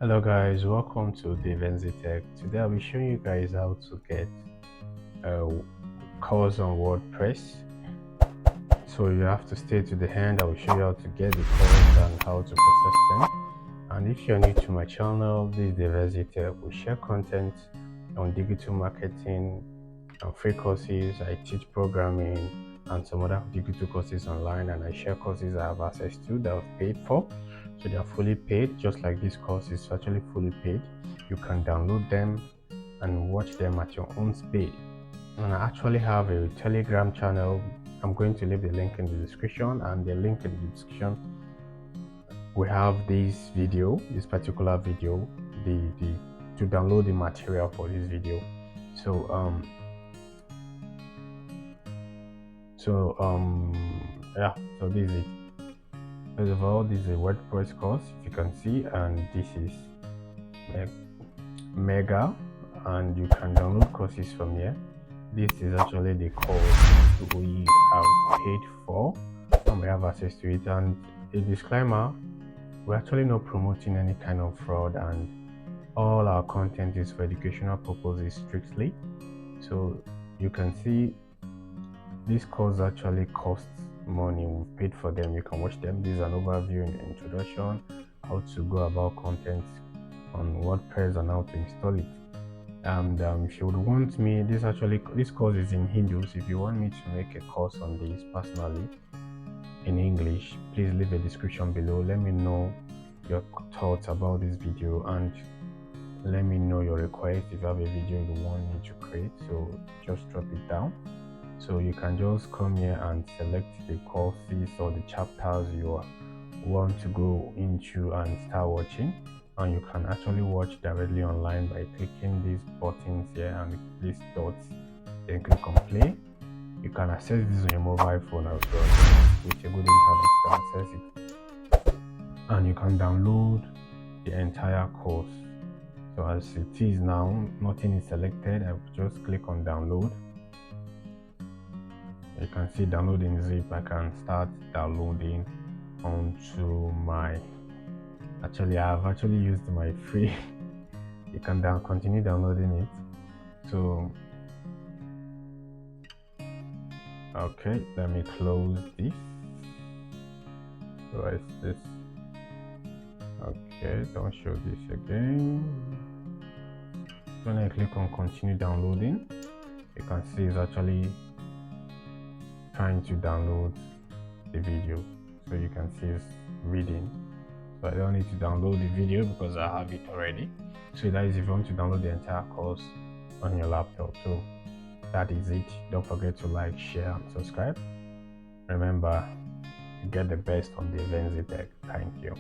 Hello guys, welcome to the Tech. Today I'll be showing you guys how to get a course on WordPress. So you have to stay to the end. I will show you how to get the course and how to process them. And if you're new to my channel, this is the Tech. We share content on digital marketing and free courses. I teach programming and some other digital courses online, and I share courses I have access to that I've paid for. So they are fully paid, just like this course is actually fully paid. You can download them and watch them at your own speed. And I actually have a Telegram channel. I'm going to leave the link in the description, and the link in the description we have this particular video, to download the material for this video. So yeah, so this is it. First of all, this is a WordPress course, if you can see, and this is mega, and you can download courses from here. This is actually the course we have paid for and we have access to it. And a disclaimer, we're actually not promoting any kind of fraud, and all our content is for educational purposes strictly. So you can see this course actually costs money. We've paid for them. You can watch them. This is an overview and introduction, how to go about content on WordPress and how to install it. And if you would want me, this course is in Hindu. So if you want me to make a course on this personally in English, please leave a description below. Let me know your thoughts about this video, and let me know your request. If you have a video you want me to create, so just drop it down. So you can just come here and select the courses or the chapters you want to go into and start watching. And you can actually watch directly online by clicking these buttons here and these dots. Then click on play. You can access this on your mobile phone as well. With a good internet, you can access it. And you can download the entire course. So as it is now, nothing is selected. I will just click on download. You can see downloading zip. I can start downloading onto my I've actually used my free. You can continue downloading it. So okay, let me close this. Where is this? Okay, don't show this again. When I click on continue downloading, you can see it's actually trying to download the video. So you can see it's reading. So I don't need to download the video because I have it already. So that is if you want to download the entire course on your laptop. So that is it. Don't forget to like, share, and subscribe. Remember, get the best on the Tech. Thank you.